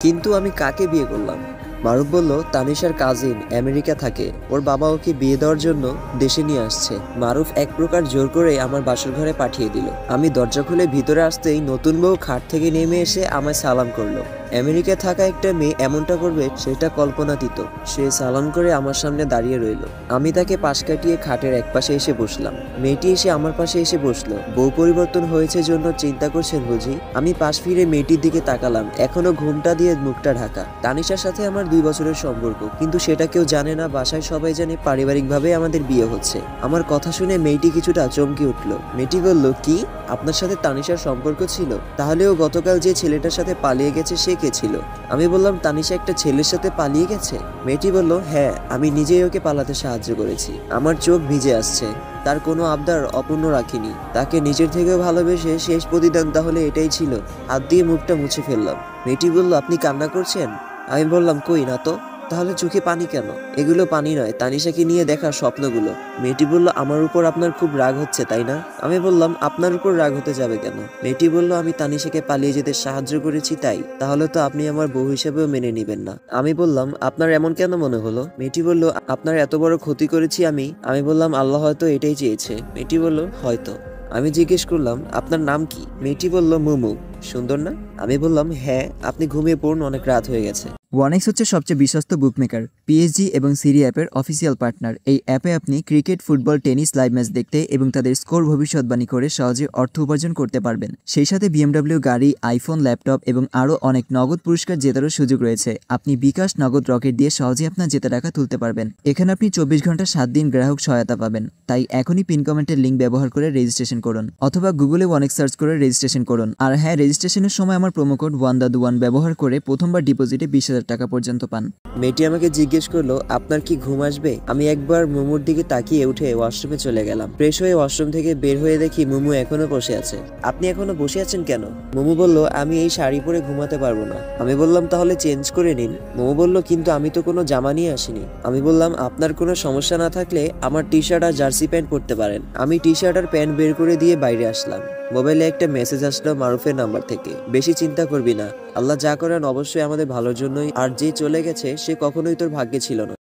কিন্তু আমি কাকে বিয়ে করলাম? মারুফ বলল, তানিশার কাজিন আমেরিকা থাকে, ওর বাবা ওকে বিয়ে দেওয়ার জন্য দেশে নিয়ে আসছে। মারুফ এক প্রকার জোর করে আমার বাসর ঘরে পাঠিয়ে দিল। আমি দরজা খুলে ভিতরে আসতেই নতুন বউ খাট থেকে নেমে এসে আমায় সালাম করলো। আমেরিকায় থাকা একটা মেয়ে এমনটা করবে সেটা কল্পনাতীত। সে সালাম করে আমার সামনে দাঁড়িয়ে রইল। আমি তাকে পাশ কাটিয়ে খাটের এক পাশে এসে বসলাম। মেয়েটি এসে আমার পাশে এসে বসলো। বউ পরিবর্তন হয়েছে জন্য চিন্তা করছেন বুঝি? আমি পাশ ফিরে মেয়েটির দিকে তাকালাম। এখনো ঘুমটা দিয়ে মুখটা ঢাকা। তানিশার সাথে আমার 2 বছরের সম্পর্ক, কিন্তু সেটা কেউ জানে না। বাসায় সবাই জানে পারিবারিকভাবে আমাদের বিয়ে হচ্ছে। আমার কথা শুনে মেয়েটি কিছুটা চমকে উঠলো। মেয়েটি বলল, কি আপনার সাথে তানিশার সম্পর্ক ছিল? তাহলেও গতকাল যে ছেলেটার সাথে পালিয়ে গেছে সে কে ছিল? আমি বললাম, তানিশা একটা ছেলের সাথে পালিয়ে গেছে? মেয়েটি বলল, হ্যাঁ, আমি নিজেই ওকে পালাতে সাহায্য করেছি। আমার চোখ ভিজে আসছে। তার কোনো আবদার অপূর্ণ রাখিনি। তাকে নিজের থেকেও ভালোবেসে শেষ প্রতিদান তাহলে এটাই ছিল। হাত দিয়ে মুখটা মুছে ফেললাম। মেয়েটি বলল, আপনি কান্না করছেন? আমি বললাম, কই না তো। তাহলে চোখে পানি কেন? এগুলো পানি নয়, তানিশাকে নিয়ে দেখা স্বপ্নগুলো। মেয়েটি বলল, আমার উপর আপনার খুব রাগ হচ্ছে তাই না? আমি বললাম, আপনার উপর রাগ হতে যাবে কেন? মেয়েটি বলল, আমি তানিশাকে পালিয়ে যেতে সাহায্য করেছি তাই। তাহলে তো আপনি আমার বউ হিসেবেও মেনে নিবেন না। আমি বললাম, আপনার এমন কেন মনে হলো? মেয়েটি বলল, আপনার এত বড় ক্ষতি করেছি আমি? আমি বললাম, আল্লাহ হয়তো এটাই চেয়েছে। মেয়েটি বলল, হয়তো। আমি জিজ্ঞেস করলাম, আপনার নাম কি? মেয়েটি বলল, মুমু। সুন্দর না? আমি বললাম, হ্যাঁ, আপনি ঘুমিয়ে পড়ুন, অনেক রাত হয়ে গেছে। ওয়ানেক্স হচ্ছে সবচেয়ে বিশ্বস্ত বুকমেকার। পিএসজি এবং সিরি অ্যাপের অফিসিয়াল পার্টনার। এই অ্যাপে আপনি cricket, football, tennis live match দেখতে এবং তাদের স্কোর ভবিষ্যৎবাণী করে সহজে অর্থ উপার্জন করতে পারবেন। সেই সাথে বিএমডব্লিউ গাড়ি, আইফোন, ল্যাপটপ এবং আরও অনেক নগদ পুরস্কার জেতারও সুযোগ রয়েছে। আপনি বিকাশ, নগদ, রকেট দিয়ে সহজে আপনার জেতা টাকা তুলতে পারবেন। এখানে আপনি 24 ঘন্টা 7 দিন গ্রাহক সহায়তা পাবেন। তাই এখনই পিন কমেন্টের লিঙ্ক ব্যবহার করে রেজিস্ট্রেশন করুন, অথবা গুগলে ওয়ানেক্স সার্চ করে রেজিস্ট্রেশন করুন। আর হ্যাঁ, রেজিস্ট্রেশনের সময় আমার প্রোমোকোড ওয়ানদাদুয়ান ব্যবহার করে প্রথমবার ডিপোজিটে 20,000 টাকা পর্যন্ত পান। মেয়েটি আমাকে জিজ্ঞেস করলো, আপনার কি ঘুম আসবে? আমি একবার মুমুর দিকে তাকিয়ে উঠে ওয়াশরুমে চলে গেলাম। ফ্রেশ হয়ে ওয়াশরুম থেকে বের হয়ে দেখি মুমু এখনো বসে আছে। আপনি এখনো বসে আছেন কেন? মুমু বলল, আমি এই শাড়ি পরে ঘুমাতে পারবো না। আমি বললাম, তাহলে চেঞ্জ করে নিন। মুমু বলল, কিন্তু আমি তো কোনো জামা নিয়ে আসিনি। আমি বললাম, আপনার কোনো সমস্যা না থাকলে আমার টি শার্ট আর জার্সি প্যান্ট পরতে পারেন। আমি টি শার্ট আর প্যান্ট বের করে দিয়ে বাইরে আসলাম। মোবাইলে একটা মেসেজ আসলো মারুফের নাম্বার থেকে। বেশি চিন্তা করবি না, আল্লাহ যা করেন অবশ্যই আমাদের ভালোর জন্যই। আর যে চলে গেছে সে কখনোই তোর ভাগ্যে ছিল না।